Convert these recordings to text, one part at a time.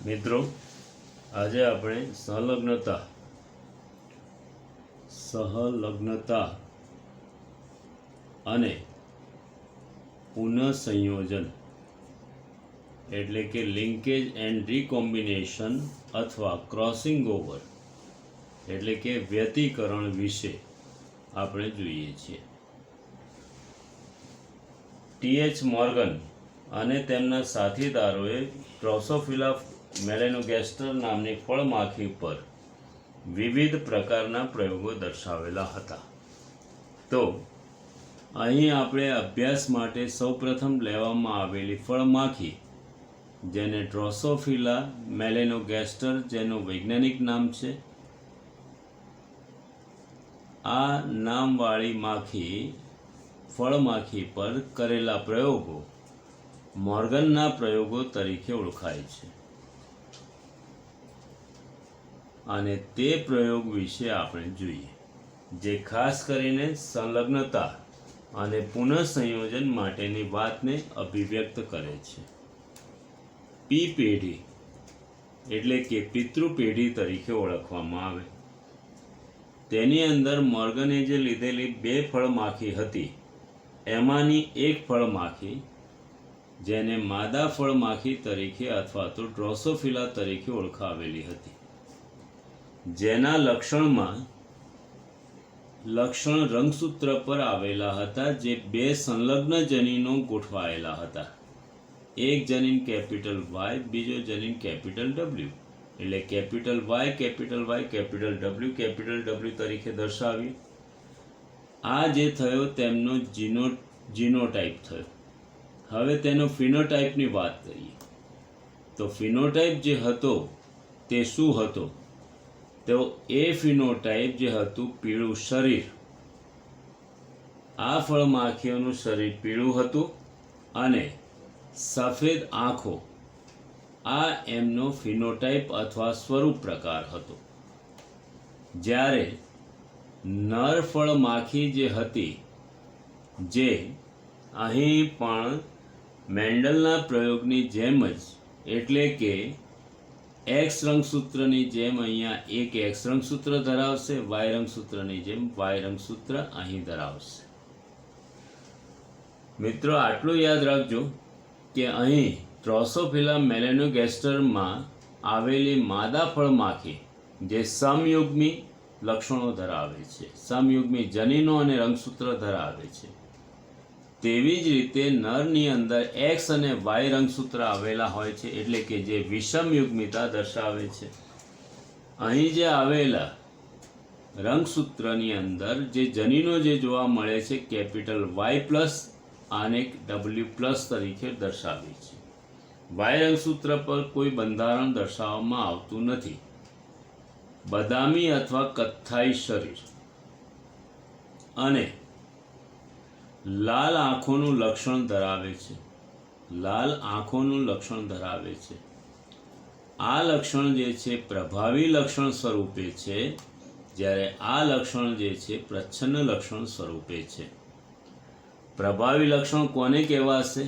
મિત્રો, આજે આપણે સહલગ્નતા અને પુનઃસંયોજન એટલે કે લિંકેજ એન્ડ રીકોમ્બિનેશન અથવા ક્રોસિંગ ઓવર એટલે કે વ્યતિકરણ વિશે આપણે જોઈએ છીએ. ટી.એચ. મોર્ગન અને તેમના સાથીદારોએ ડ્રોસોફિલા મેલેનોગેસ્ટર નામની ફળમાખી પર વિવિધ પ્રકારના પ્રયોગો દર્શાવેલા હતા. તો અહીં આપણે અભ્યાસ માટે સૌપ્રથમ લેવામાં આવેલી ફળમાખી, જેને ડ્રોસોફિલા મેલેનોગેસ્ટર જેનું વૈજ્ઞાનિક નામ છે, આ નામવાળી ફળમાખી પર કરેલા પ્રયોગો મોર્ગનના પ્રયોગો તરીકે ઓળખાય છે. અને તે પ્રયોગ વિશે આપણે જોઈએ, જે ખાસ કરીને સંલગ્નતા અને પુનઃસંયોજન માટેની વાતને અભિવ્યક્ત કરે છે. પી પેઢી એટલે કે પિતૃ પેઢી તરીકે ઓળખવામાં આવે. તેની અંદર મોર્ગને જે લીધેલી 2 ફળમાખી હતી, એમાંની એક ફળમાખી, જેને માદા ફળમાખી તરીકે અથવા તો ડ્રોસોફિલા તરીકે ઓળખાવેલી હતી, જેના લક્ષણ રંગસૂત્ર પર આવેલા હતા, જે 2 સંલગ્ન જનીનો ગોઠવાયેલા હતા. એક જનીન કેપિટલ વાય, બીજો જનીન કેપિટલ ડબલ્યુ, એટલે કેપિટલ વાય કેપિટલ ડબલ્યુ તરીકે દર્શાવી. આ જે થયો તેમનો જીનોટાઈપ થયો. હવે તેનો ફિનોટાઈપની વાત કરીએ તો ફિનોટાઈપ જે હતો તે શું હતો? તો એ ફિનોટાઈપ જે હતું પીળું શરીર. આ ફળમાખીઓનું શરીર પીળું હતું અને સફેદ આંખો. આ એમનો ફિનોટાઈપ અથવા સ્વરૂપ પ્રકાર હતો. જ્યારે નર ફળમાખી જે હતી, જે અહીં પણ મેન્ડલના પ્રયોગની જેમ જ, એટલે કે એક્સ રંગસૂત્રની જેમ અહીંયા એક એક્સ રંગસૂત્ર ધરાવશે, વાય રંગસૂત્રની જેમ વાય રંગસૂત્ર અહીં ધરાવશે. મિત્રો, આટલું યાદ રાખજો કે અહીં ડ્રોસોફિલા મેલેનોગેસ્ટરમાં આવેલી માદા ફળમાખી જે સમયુગ્મી લક્ષણો ધરાવે છે, સમયુગ્મી જનીનો અને રંગસૂત્ર ધરાવે છે, તેવી જ રીતે નરની અંદર એક્સ અને વાય રંગસૂત્ર આવેલા હોય છે, એટલે કે જે વિષમયુગ્મિતા દર્શાવે છે. અહીં જે આવેલા રંગસૂત્રની અંદર જે જનીનો જે જોવા મળે છે, કેપિટલ વાય પ્લસ આને ડબલ્યુ પ્લસ તરીકે દર્શાવે છે. વાય રંગસૂત્ર પર કોઈ બંધારણ દર્શાવવામાં આવતું નથી. બદામી અથવા કથ્થાઈ શરીર અને લાલ આંખોનું લક્ષણ ધરાવે છે. લાલ આંખોનું લક્ષણ ધરાવે છે. આ લક્ષણ જે છે પ્રભાવી લક્ષણ સ્વરૂપે છે, જ્યારે આ લક્ષણ જે છે પ્રચ્છન્ન લક્ષણ સ્વરૂપે છે. પ્રભાવી લક્ષણ કોને કહેવાશે?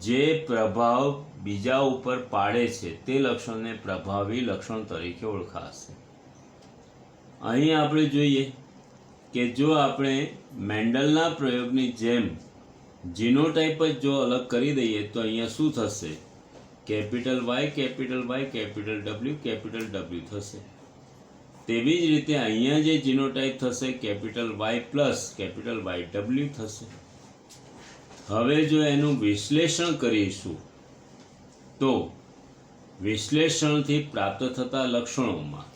જે પ્રભાવ બીજા ઉપર પાડે છે તે લક્ષણને પ્રભાવી લક્ષણ તરીકે ઓળખાશે. અહીં આપણે જોઈએ કે જો આપણે મેન્ડલના પ્રયોગની જેમ જીનોટાઈપ જ જો અલગ કરી દઈએ તો અહીંયા શું થશે? કેપિટલ વાય કેપિટલ ડબલ્યુ થશે. તેવી જ રીતે અહીંયા જે જીનોટાઈપ થશે capital Y plus capital Y W થશે. હવે જો એનું વિશ્લેષણ કરીશું તો વિશ્લેષણથી પ્રાપ્ત થતા લક્ષણોમાં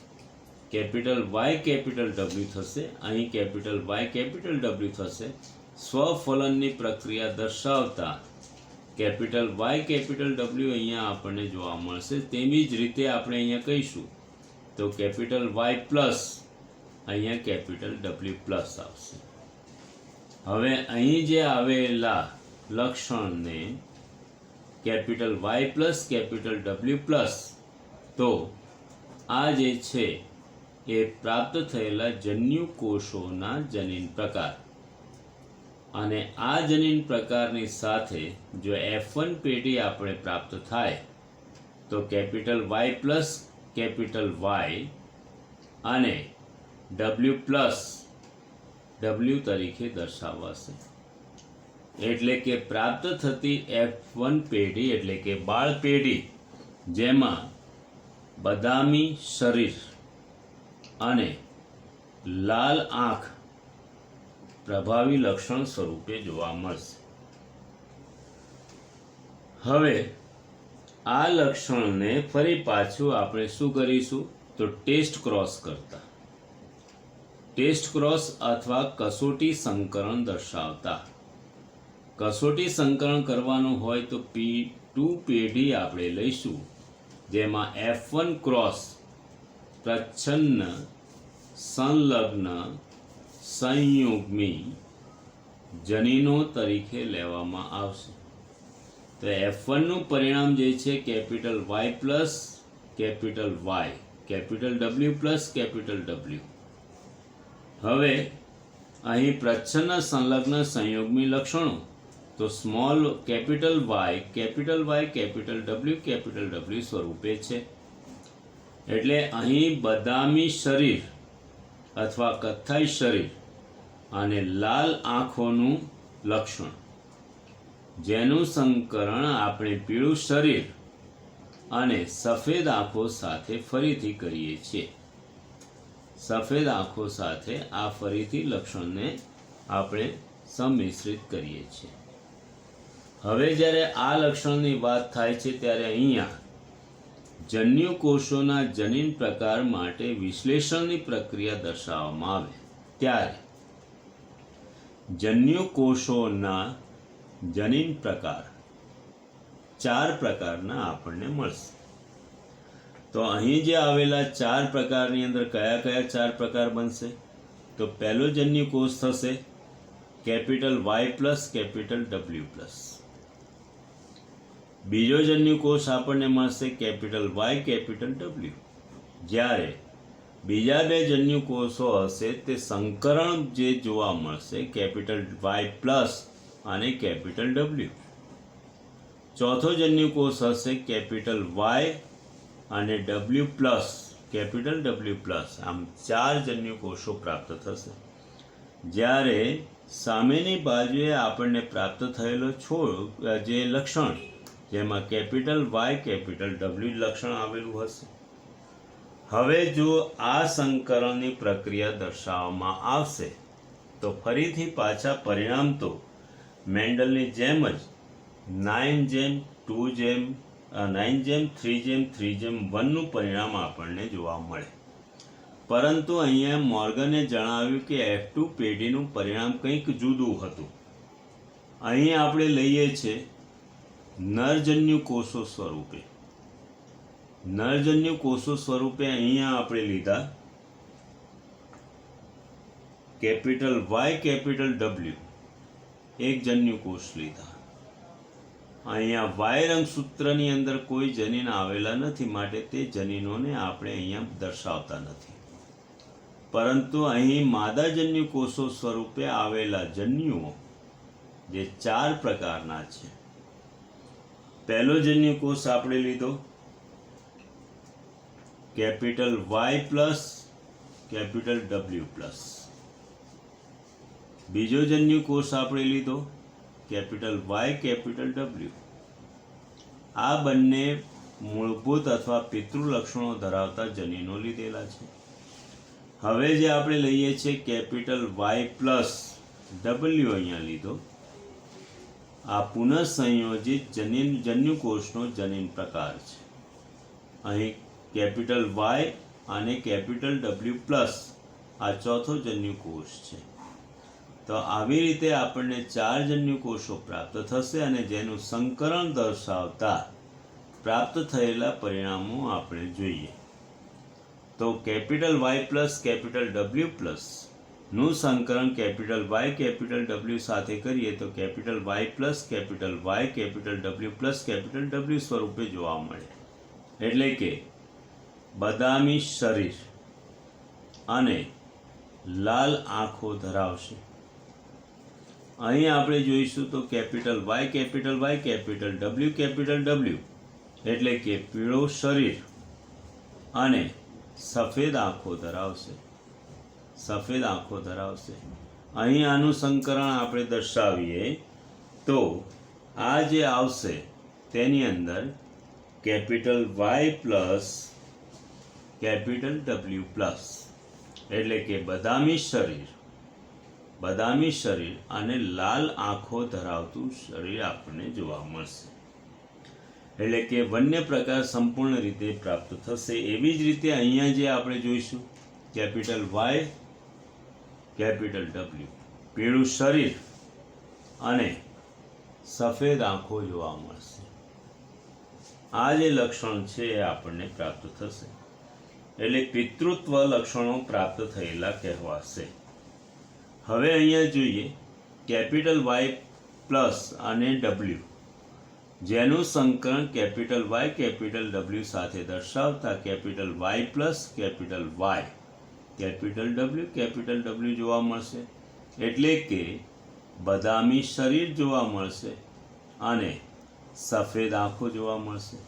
કેપિટલ વાય કેપિટલ ડબલ્યુ થશે, અહીં કેપિટલ વાય કેપિટલ ડબલ્યુ થશે. સ્વફલનની પ્રક્રિયા દર્શાવતા કેપિટલ વાય કેપિટલ ડબલ્યુ અહીંયા આપણને જોવા મળશે. તેવી જ રીતે આપણે અહીંયા કહીશું તો કેપિટલ વાય પ્લસ અહીંયા કેપિટલ ડબલ્યુ પ્લસ આવશે. હવે અહીં જે આવેલા લક્ષણને capital Y plus capital W plus, તો આ જે છે એ પ્રાપ્ત થયેલા જન્યુ કોષોના જનીન પ્રકાર. અને આ જનીન પ્રકારની સાથે જો F1 પેઢી આપણે પ્રાપ્ત થાય તો capital Y plus capital Y અને ડબલ્યુ પ્લસ ડબલ્યુ તરીકે દર્શાવાશે. એટલે કે પ્રાપ્ત થતી F1 પેઢી એટલે કે બાળ પેઢી, જેમાં બદામી શરીર અને લાલ આંખ પ્રભાવી લક્ષણ સ્વરૂપે જોવા મળશે. હવે આ લક્ષણને ફરી પાછું આપણે શું કરીશું તો ટેસ્ટ ક્રોસ કરતા, ટેસ્ટ ક્રોસ અથવા કસોટી સંકરણ દર્શાવતા. કસોટી સંકરણ કરવાનું હોય તો P2 પેઢી આપણે લઈશું, જેમાં F1 ક્રોસ પ્રચ્છન્ન સંલગ્ન સંયુગ્મી જનીનો તરીકે લેવામાં આવશે. તો F1 નું પરિણામ જે છે capital Y plus capital Y, capital W plus capital W. હવે અહીં પ્રચ્છન્ન સંલગ્ન સંયુગ્મી લક્ષણો તો small capital Y capital W સ્વરૂપે છે. એટલે અહીં બદામી શરીર અથવા કથ્થાઈ શરીર અને લાલ આંખોનું લક્ષણ, જેનું સંકરણ આપણે પીળું શરીર અને સફેદ આંખો સાથે ફરીથી કરીએ છીએ. સફેદ આંખો સાથે આ ફરીથી લક્ષણને આપણે સંમિશ્રિત કરીએ છીએ. હવે જ્યારે આ લક્ષણની વાત થાય છે ત્યારે અહીંયા જન્યુ કોષોના જનીન પ્રકાર માટે વિશ્લેષણની પ્રક્રિયા દર્શાવવામાં આવે ત્યારે જન્યુ કોષોના જનીન પ્રકાર 4 પ્રકારના આપણને મળશે. તો અહીં જે આવેલા 4 પ્રકારની અંદર કયા કયા 4 પ્રકાર બનશે તો પહેલો જન્યુ કોષ થશે capital Y plus capital W plus. બીજો જન્યુ કોષ આપણને મળશે કેપિટલ વાય કેપિટલ ડબલ્યુ. જ્યારે બીજા 2 જન્યુ કોષો હશે તે સંકરણ જે જોવા મળશે કેપિટલ વાય પ્લસ અને કેપિટલ ડબલ્યુ. ચોથો જન્યુ કોષ હશે કેપિટલ વાય અને W plus capital W plus. આમ 4 જન્યુ કોષો પ્રાપ્ત થશે. જ્યારે સામેની બાજુએ આપણને પ્રાપ્ત થયેલો જે લક્ષણ, જેમાં કેપિટલ વાય કેપિટલ ડબલ્યુ લક્ષણ આવેલું હશે. હવે જો આ સંકરણની પ્રક્રિયા દર્શાવવામાં આવશે તો ફરીથી પાછા પરિણામ તો મેન્ડલની જેમ જ 9:2:3:3:1 નું પરિણામ આપણને જોવા મળે. પરંતુ અહીંયા મોર્ગને જણાવ્યું કે F2 પેઢીનું પરિણામ કંઈક જુદું હતું. અહીં આપણે લઈએ છીએ નરજન્યુ કોષો સ્વરૂપે. નરજન્યુ કોષો સ્વરૂપે અહીંયા આપણે લીધા કેપિટલ વાય કેપિટલ ડબલ્યુ, એક જન્યુ કોષ લીધા. અહીંયા વાય રંગસૂત્રની અંદર કોઈ જનીન આવેલા નથી, માટે તે જનીનોને આપણે અહીંયા દર્શાવતા નથી. પરંતુ અહીં માદાજન્યુ કોષો સ્વરૂપે આવેલા જન્યુઓ જે 4 પ્રકારના છે. પહેલો જન્યુ કોષ આપણે લીધો capital Y plus capital W plus. બીજો જન્યુ કોષ આપણે લીધો કેપિટલ વાય કેપિટલ ડબલ્યુ. આ બંને મૂળભૂત અથવા પિતૃ લક્ષણો ધરાવતા જનીનો લીધેલા છે. હવે જે આપણે લઈએ છીએ કેપિટલ વાય પ્લસ ડબલ્યુ અહીંયા લીધો. આ પુનઃસંયોજિત જન્યુ કોષનો જનીન પ્રકાર છે. અહીં કેપિટલ વાય અને કેપિટલ ડબલ્યુ પ્લસ આ ચોથો જન્યુ કોષ છે. તો આવી રીતે આપણને 4 જન્યુ કોષો પ્રાપ્ત થશે અને જેનું સંકરણ દર્શાવતા પ્રાપ્ત થયેલા પરિણામો આપણે જોઈએ. તો capital Y plus capital W plus નું સંકરણ કેપિટલ વાય કેપિટલ ડબલ્યુ સાથે કરીએ તો capital Y plus capital Y capital W plus capital W સ્વરૂપે જોવા મળે. એટલે કે બદામી શરીર અને લાલ આંખો ધરાવશે. અહીં આપણે જોઈશું તો કેપિટલ વાય કેપિટલ ડબલ્યુ એટલે કે પીળું શરીર અને સફેદ આંખો ધરાવશે. સફેદ આંખો ધરાવશે. અહીં આનું સંકરણ આપણે દર્શાવીએ તો આ જે આવશે તેની અંદર capital Y plus capital W plus, એટલે કે બદામી શરીર અને લાલ આંખો ધરાવતું શરીર આપણને જોવા મળશે. એટલે કે વન્ય પ્રકાર સંપૂર્ણ રીતે પ્રાપ્ત થશે. એવી જ રીતે અહીંયા જે આપણે જોઈશું કેપિટલ વાય કેપિટલ ડબલ્યુ, પીળું શરીર અને સફેદ આંખો જોવા મળશે. આ જે લક્ષણ છે એ આપણને પ્રાપ્ત થશે. એટલે પિતૃત્વ લક્ષણો પ્રાપ્ત થયેલા કહેવાશે. હવે અહીંયા જોઈએ કેપિટલ વાય પ્લસ અને ડબલ્યુ, જેનું સંકરણ કેપિટલ વાય કેપિટલ ડબલ્યુ સાથે દર્શાવતા capital Y plus capital Y capital W જોવા મળશે. એટલે કે બદામી શરીર જોવા મળશે અને સફેદ આંખો જોવા મળશે.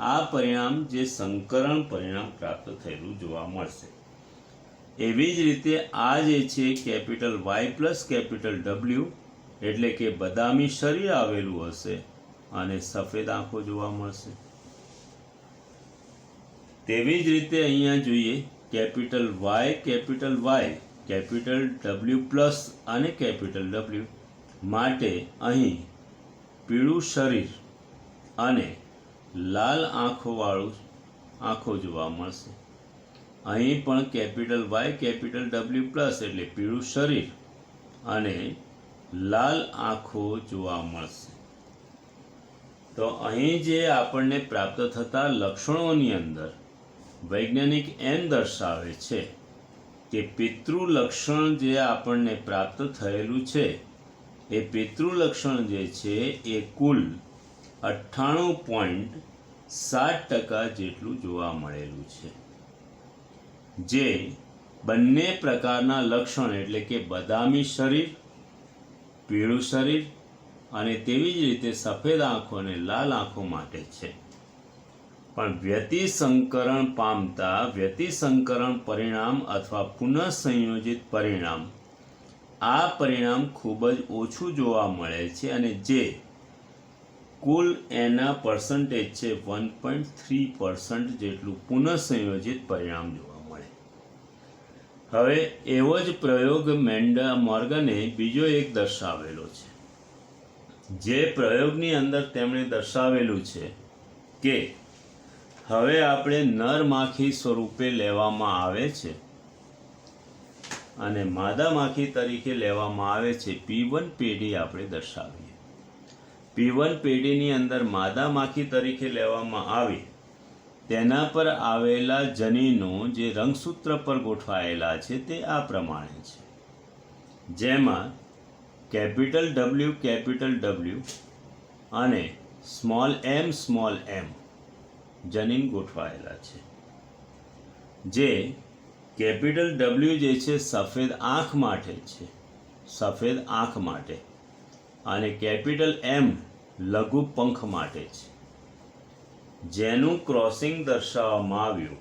આ પરિણામ જે સંકરણ પરિણામ પ્રાપ્ત થયેલું જોવા મળશે. એવી જ રીતે આ જે છે capital Y plus capital W, એટલે કે બદામી શરીર આવેલું હશે અને સફેદ આંખો જોવા મળશે. તેવી જ રીતે અહીંયા જોઈએ capital Y capital W plus અને કેપિટલ ડબલ્યુ માટે અહીં પીળું શરીર અને લાલ આંખો જોવા મળશે. અહીં પણ capital Y capital W plus એટલે પીળું શરીર અને લાલ આંખો જોવા મળશે. તો અહીં જે આપણને પ્રાપ્ત થતા લક્ષણોની અંદર વૈજ્ઞાનિક એમ દર્શાવે છે કે પિતૃ લક્ષણ જે આપણને પ્રાપ્ત થયેલું છે એ પિતૃ લક્ષણ જે છે એ કુલ 98.7% જેટલું જોવા મળેલું છે. જે બંને પ્રકારના લક્ષણ એટલે કે બદામી શરીર, પીળું શરીર અને તેવી જ રીતે સફેદ આંખો અને લાલ આંખો માટે છે. પણ વ્યતિસંકરણ પરિણામ અથવા પુનઃસંયોજિત પરિણામ, આ પરિણામ ખૂબ જ ઓછું જોવા મળે છે અને જે કુલ એના પર્સન્ટેજ છે 1.3% જેટલું પુનઃસંયોજિત પરિણામ જોવા મળે. હવે એવો જ પ્રયોગ મોર્ગને બીજો એક દર્શાવેલો છે. જે પ્રયોગની અંદર તેમણે દર્શાવેલું છે કે હવે આપણે નર માખી સ્વરૂપે લેવામાં આવે છે અને માદા માખી તરીકે લેવામાં આવે છે. P1 પેઢી આપણે દર્શાવીએ. P1 પેઢીની અંદર માદા માખી તરીકે લેવામાં આવી, તેના પર આવેલા જનીનો જે રંગસૂત્ર પર ગોઠવાયેલા છે તે આ પ્રમાણે છે. જેમાં કેપિટલ ડબલ્યુ અને સ્મોલ એમ જનીન ગોઠવાયેલા છે. જે કેપિટલ ડબલ્યુ જે છે સફેદ આંખ માટે અને કેપિટલ એમ લઘુ પંખ માટે છે. જેનું ક્રોસિંગ દર્શાવવામાં આવ્યું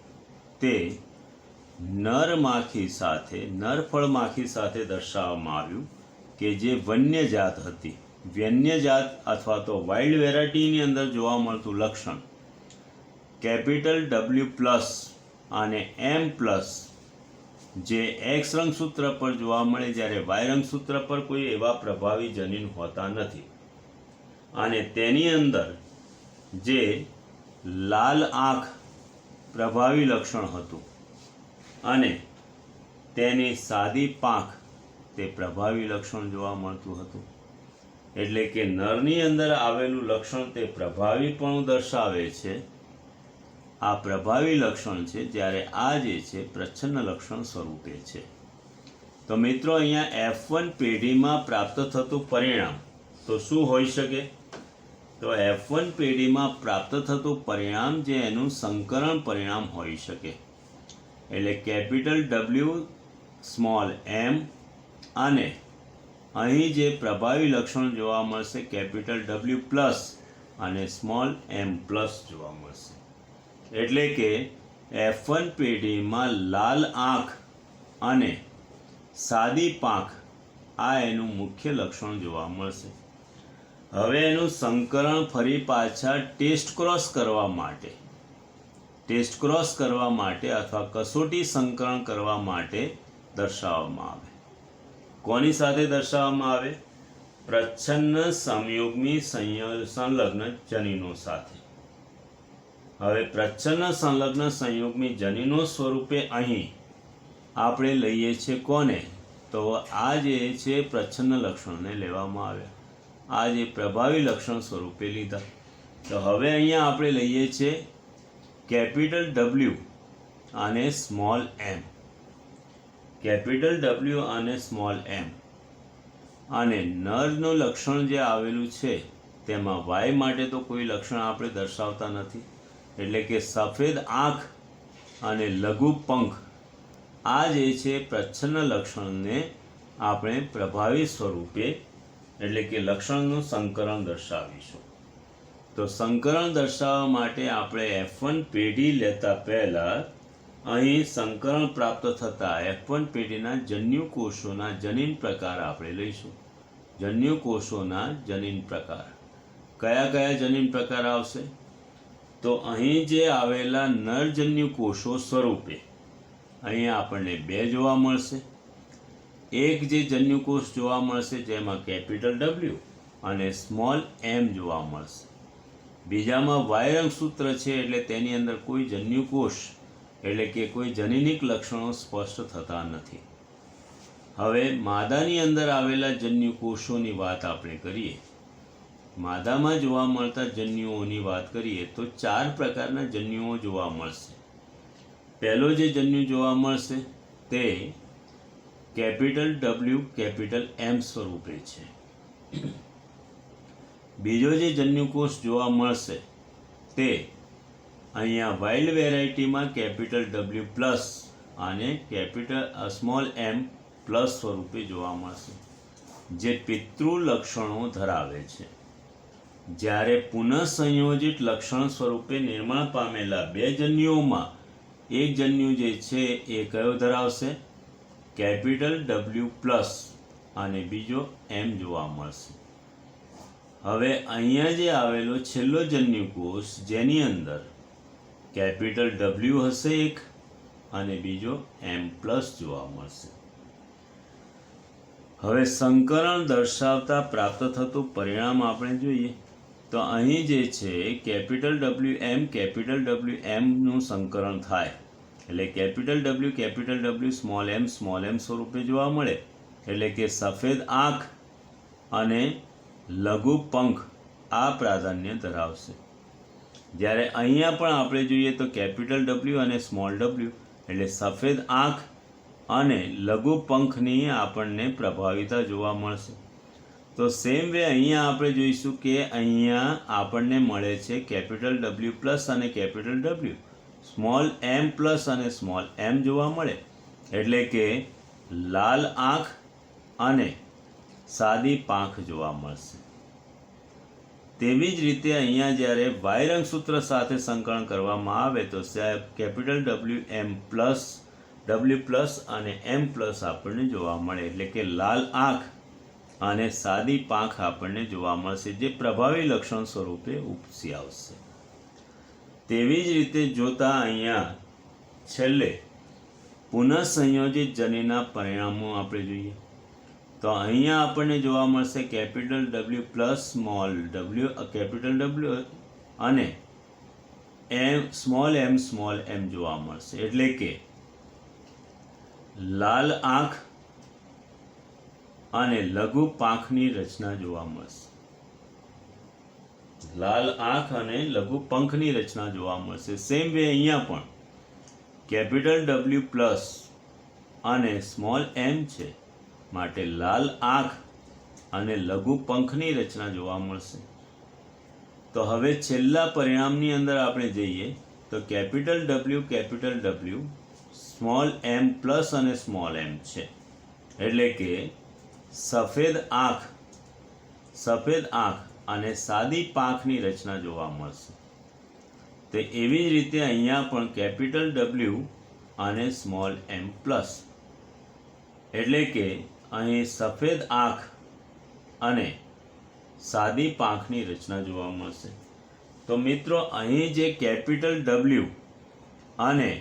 તે નર ફળ માખી સાથે દર્શાવવામાં આવ્યું કે જે વન્ય જાત હતી. વન્ય જાત અથવા તો વાઇલ્ડ વેરાયટીની અંદર જોવા મળતું લક્ષણ કેપિટલ ડબલ્યુ પ્લસ અને એમ પ્લસ જે એક્સ રંગસૂત્ર પર જોવા મળે, જ્યારે વાય રંગસૂત્ર પર કોઈ એવા પ્રભાવી જનીન હોતા નથી. અને તેની અંદર જે લાલ આંખ પ્રભાવી લક્ષણ હતું અને તેની સાદી પાંખ તે પ્રભાવી લક્ષણ જોવા મળતું હતું. એટલે કે નરની અંદર આવેલું લક્ષણ તે પ્રભાવીપણું દર્શાવે છે. આ પ્રભાવી લક્ષણ છે, જ્યારે આ જે છે પ્રચ્છન્ન લક્ષણ સ્વરૂપે છે. તો મિત્રો અહીંયા F1 પેઢીમાં પ્રાપ્ત થતું પરિણામ તો શું હોઈ શકે? તો F1 પેઢીમાં પ્રાપ્ત થતું પરિણામ જે એનું સંકરણ પરિણામ હોઈ શકે. એટલે કેપિટલ ડબલ્યુ સ્મોલ એમ અને અહીં જે પ્રભાવી લક્ષણ જોવા મળશે કેપિટલ ડબલ્યુ પ્લસ અને સ્મોલ m પ્લસ જોવા મળશે. એટલે કે F1 પેઢીમાં લાલ આંખ અને સાદી પાંખ આ એનું મુખ્ય લક્ષણ જોવા મળશે. હવે એનું સંકરણ ફરી પાછા ટેસ્ટ ક્રોસ કરવા માટે અથવા કસોટી સંકરણ કરવા માટે દર્શાવવામાં આવે. કોની સાથે દર્શાવવામાં આવે? પ્રચ્છન્ન સંયુગ્મી સંલગ્ન જનીનો સાથે. હવે પ્રચ્છન્ન સંલગ્ન સંયુગ્મી જનીનો સ્વરૂપે અહીં આપણે લઈએ છીએ કોને? તો આ જે છે પ્રચ્છન્ન લક્ષણને લેવામાં આવ્યા. આ જે પ્રભાવી લક્ષણ સ્વરૂપે લીધા. તો હવે અહીંયા આપણે લઈએ છીએ કેપિટલ W અને સ્મોલ m. કેપિટલ W અને સ્મોલ m. અને નરનું લક્ષણ જે આવેલું છે તેમાં y માટે તો કોઈ લક્ષણ આપણે દર્શાવતા નથી. એટલે કે સફેદ આંખ અને લઘુ પંખ આ જે છે પ્રચ્છન્ન લક્ષણને આપણે પ્રભાવી સ્વરૂપે એટલે કે લક્ષણનું સંકરણ દર્શાવીશું. તો સંકરણ દર્શાવવા માટે આપણે F1 પેઢી લેતા પહેલા અહીં સંકરણ પ્રાપ્ત થતા F1 પેઢીના જન્યુ કોષોના જનીન પ્રકાર આપણે લઈશું. જન્યુ કોષોના જનીન પ્રકાર કયા કયા જનીન પ્રકાર આવશે? તો અહીં જે આવેલા નરજન્યુ કોષો સ્વરૂપે અહીં આપણને 2 જોવા મળશે. એક જે જન્યુકોષ જોવા મળશે જેમાં કેપિટલ W અને સ્મોલ m જોવા મળશે. બીજામાં Y રંગસૂત્ર છે એટલે તેની અંદર કોઈ જન્યુકોષ એટલે કે કોઈ જનીનિક લક્ષણો સ્પષ્ટ થતા નથી. હવે માદાની અંદર આવેલા જન્યુકોષોની વાત આપણે કરીએ. માદામાં જોવા મળતા જન્યુઓની વાત કરીએ તો 4 પ્રકારના જન્યુઓ જોવા મળશે. પહેલો જે જન્યુ જોવા મળશે તે કેપિટલ W કેપિટલ M સ્વરૂપે છે. બીજો જે જન્યુકોષ જોવા મળશે તે અહીંયા વાઇલ્ડ વેરાયટીમાં કેપિટલ W પ્લસ અને કેપિટલ સ્મોલ m પ્લસ સ્વરૂપે જોવા મળશે, જે પિતૃ લક્ષણો ધરાવે છે. જ્યારે પુનઃસંયોજિત લક્ષણ સ્વરૂપે નિર્માણ પામેલા 2 જન્યુઓમાં એક જન્યુ જે છે એ કયો ધરાવશે? કેપિટલ W પ્લસ અને બીજો m જોવા મળશે. હવે અહીંયા જે આવેલો છેલ્લો જન્યુકોષ જેની અંદર કેપિટલ W હશે એક અને બીજો m પ્લસ જોવા મળશે. હવે સંકરણ દર્શાવતા પ્રાપ્ત થતું પરિણામ આપણે જોઈએ તો અહીં જે છે કેપિટલ W m નું સંકરણ થાય એટલે કેપિટલ W સ્મોલ m સ્વરૂપે જોવા મળે. એટલે કે સફેદ આંખ અને લઘુ પંખ આ પ્રાધાન્ય ધરાવશે. જ્યારે અહીંયા પણ આપણે જોઈએ તો કેપિટલ W અને સ્મોલ w એટલે સફેદ આંખ અને લઘુ પંખની આપણને પ્રભાવિતા જોવા મળશે. તો સેમ વે અહીંયા આપણે જોઈશું કે અહીંયા આપણને મળે છે કેપિટલ W પ્લસ અને capital W, small m plus અને સ્મોલ m જોવા મળે. એટલે કે લાલ આંખ અને સાદી પાંખ જોવા મળશે. તેવી જ રીતે અહીંયા જ્યારે Y રંગસૂત્ર સાથે સંકલન કરવામાં આવે તો કેપિટલ W પ્લસ અને m પ્લસ આપણને જોવા મળે. એટલે કે લાલ આંખ અને સાદી પાંખ આપણને જોવા મળશે, જે પ્રભાવી લક્ષણ સ્વરૂપે ઉપસી આવશે. તેવી જ રીતે જોતા અહીંયા છેલ્લે પુનઃસંયોજિત જનીનના પરિણામો આપણે જોઈએ તો અહીંયા આપણને જોવા મળશે capital W plus small w capital W અને સ્મોલ m જોવા મળશે. એટલે કે લાલ આંખ અને લઘુ પાંખની રચના જોવા મળશે. લાલ આંખ અને લઘુ પંખની રચના જોવા મળશે. સેમ વે અહીંયા પણ કેપિટલ W પ્લસ અને સ્મોલ m છે માટે લાલ આંખ અને લઘુ પંખની રચના જોવા મળશે. તો હવે છેલ્લા પરિણામની અંદર આપણે જઈએ તો capital W small m plus અને સ્મોલ m છે. એટલે કે સફેદ આંખ અને સાદી પાંખની રચના જોવા મળશે. તો એવી જ રીતે અહીંયા પણ કેપિટલ ડબલ્યુ અને સ્મોલ એમ પ્લસ, એટલે કે અહીં સફેદ આંખ અને સાદી પાંખની રચના જોવા મળશે. તો મિત્રો અહીં જે કેપિટલ ડબલ્યુ અને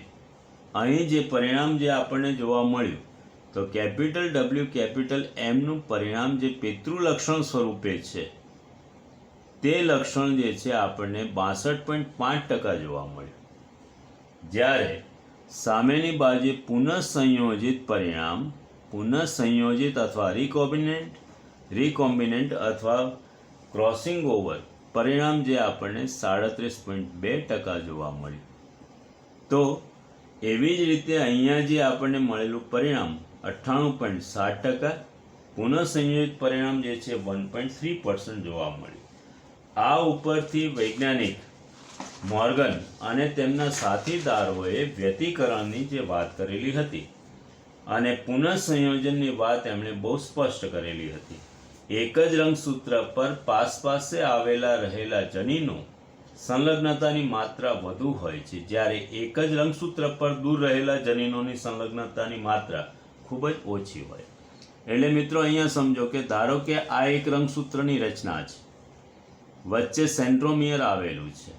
અહીં જે પરિણામ જે આપણને જોવા મળ્યું, તો કેપિટલ ડબલ્યુ કેપિટલ એમનું પરિણામ જે પિતૃલક્ષણ સ્વરૂપે છે તે લક્ષણ જે છે આપણને 62.5% જોવા મળ્યું. જ્યારે સામેની બાજુએ પુનઃસંયોજિત પરિણામ, પુનઃસંયોજિત અથવા રિકોમ્બિનેન્ટ અથવા ક્રોસિંગ ઓવર પરિણામ જે આપણને 37.2% જોવા મળ્યું. તો એવી જ રીતે અહીંયા જે આપણને મળેલું પરિણામ 98.7%, પુનઃસંયોજિત પરિણામ જે છે 1.3% જોવા મળ્યું. આ ઉપરથી વૈજ્ઞાનિક મોર્ગન અને તેમના સાથીદારોએ વ્યતિકરણની જે વાત કરેલી હતી અને પુનઃસંયોજનની વાત એમણે બહુ સ્પષ્ટ કરેલી હતી. એક જ રંગસૂત્ર પર પાસે આવેલા રહેલા જનીનો સંલગ્નતાની માત્રા વધુ હોય છે, જ્યારે એક જ રંગસૂત્ર પર દૂર રહેલા જનીનોની સંલગ્નતાની માત્રા ખૂબ જ ઓછી હોય. એટલે મિત્રો અહીંયા સમજો કે ધારો કે આ એક રંગસૂત્રની રચના છે, વચ્ચે સેન્ટ્રોમિયર આવેલું છે,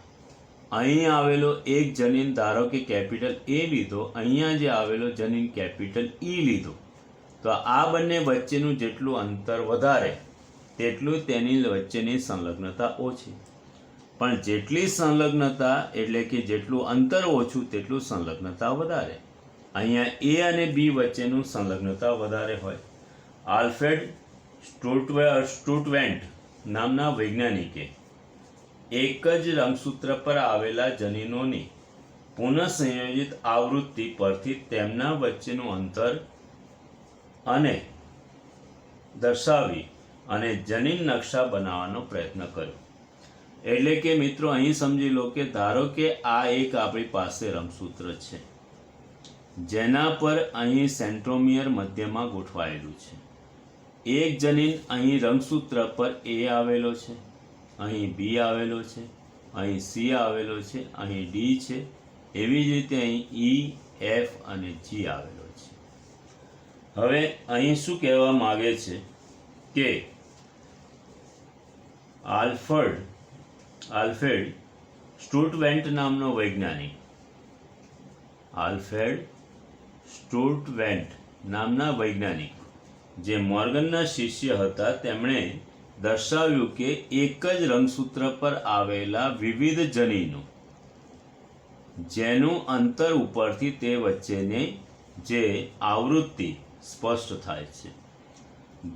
અહીં આવેલો એક જનીન ધારો કે કેપિટલ એ લીધો, અહીંયા જે આવેલો જનીન કેપિટલ ઈ લીધો, તો આ બંને વચ્ચેનું જેટલું અંતર વધારે તેટલું તેની વચ્ચેની સંલગ્નતા ઓછી. પણ જેટલી સંલગ્નતા એટલે કે જેટલું અંતર ઓછું તેટલું સંલગ્નતા વધારે. અહીંયા એ અને બી વચ્ચેનું સંલગ્નતા વધારે હોય. આલ્ફ્રેડ સ્ટુટવેન્ટ નામના વૈજ્ઞાનિકે એક જ રંગસૂત્ર પર આવેલા જનીનોની પુનઃસંયોજિત આવૃત્તિ પરથી તેમના વચ્ચેનું અંતર અને દર્શાવી અને જનીન નકશા બનાવવાનો પ્રયત્ન કર્યો. એટલે કે મિત્રો અહીં સમજી લો કે ધારો કે આ એક આપણી પાસે રંગસૂત્ર છે, જેના પર અહીં સેન્ટ્રોમિયર મધ્યમાં ગોઠવાયેલું છે. એક જનીન અહીં રંગસૂત્ર પર એ આવેલો છે, અહીં બી આવેલો છે, અહીં સી આવેલો છે, અહીં ડી છે, એવી જ રીતે અહીં ઈ, એફ અને જી આવેલો છે. હવે અહીં શું કહેવા માગે છે કે આલ્ફ્રેડ સ્ટુટવેન્ટ નામનો વૈજ્ઞાનિક, આલ્ફ્રેડ સ્ટુટવેન્ટ નામના વૈજ્ઞાનિક જે મોર્ગનના શિષ્ય હતા, તેમણે દર્શાવ્યું કે એક જ રંગસૂત્ર પર આવેલા વિવિધ જનીનો જેનું અંતર ઉપરથી તે વચ્ચેની જે આવૃત્તિ સ્પષ્ટ થાય છે.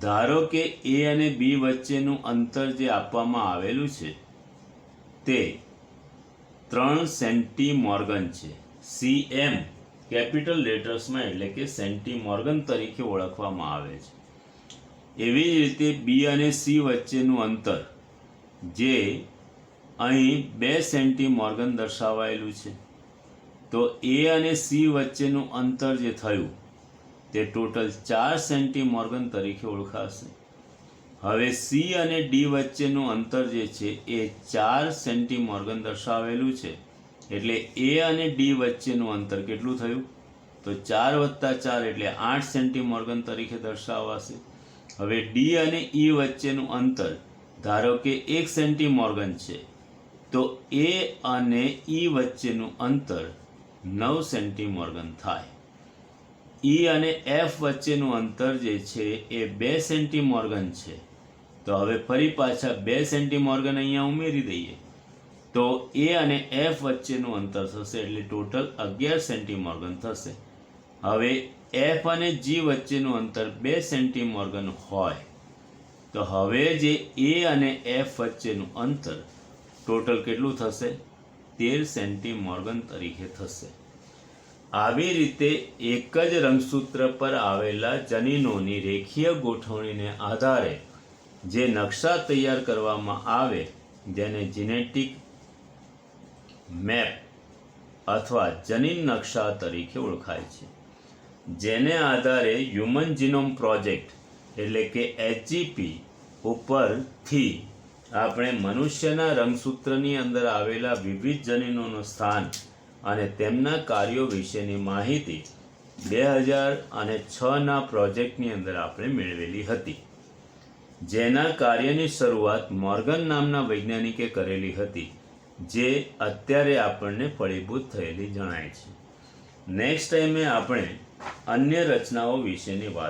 ધારો કે એ અને બી વચ્ચેનું અંતર જે આપવામાં આવેલું છે તે 3 સેન્ટીમોર્ગન છે. CM કેપિટલ લેટર્સમાં એટલે કે સેન્ટીમોર્ગન તરીકે ઓળખવામાં આવે છે. એવી જ રીતે બી અને સી વચ્ચેનું અંતર જે અહીં 2 સેન્ટીમોર્ગન દર્શાવાયેલું છે, તો એ અને સી વચ્ચેનું અંતર જે થયું તે ટોટલ 4 સેન્ટીમોર્ગન તરીકે ઓળખાશે. હવે સી અને ડી વચ્ચેનું અંતર જે છે એ 4 સેન્ટીમોર્ગન દર્શાવેલું છે, એટલે એ અને ડી વચ્ચેનું અંતર કેટલું થયું? તો 4 + 4 એટલે 8 સેન્ટીમોર્ગન તરીકે દર્શાવાશે. હવે ડી અને ઈ વચ્ચેનું અંતર ધારો કે 1 સેન્ટીમોર્ગન છે, તો એ અને ઈ વચ્ચેનું અંતર 9 સેન્ટીમોર્ગન થાય. ઈ અને એફ વચ્ચેનું અંતર જે છે એ 2 સેન્ટીમોર્ગન છે, તો હવે ફરી પાછા 2 સેન્ટીમોર્ગન અહીંયા ઉમેરી દઈએ તો એ અને એફ વચ્ચેનું અંતર થશે, એટલે ટોટલ 11 સેન્ટીમોર્ગન થશે. હવે એફ અને જી વચ્ચેનું અંતર 2 સેન્ટીમોર્ગન હોય તો હવે જે એ અને એફ વચ્ચેનું અંતર ટોટલ કેટલું થશે? 13 સેન્ટીમોર્ગન તરીકે થશે. આવી રીતે એક જ રંગસૂત્ર પર આવેલા જનીનોની રેખીય ગોઠવણીને આધારે જે નકશા તૈયાર કરવામાં આવે, જેને જીનેટિક મેપ અથવા જનીન નકશા તરીકે ઓળખાય છે, જેને આધારે હ્યુમન જીનોમ પ્રોજેક્ટ એટલે કે HGP ઉપરથી આપણે મનુષ્યના રંગસૂત્રની અંદર આવેલા વિવિધ જનીનોનું સ્થાન અને તેમના કાર્યો વિશેની માહિતી 2006ના પ્રોજેક્ટની અંદર આપણે મેળવેલી હતી, જેના કાર્યની શરૂઆત મોર્ગન નામના વૈજ્ઞાનિકે કરેલી હતી, જે અત્યારે આપણને ફળીભૂત થયેલી જણાય છે. નેક્સ્ટ ટાઈમે આપણે અન્ય રચનાઓ વિશેની વાત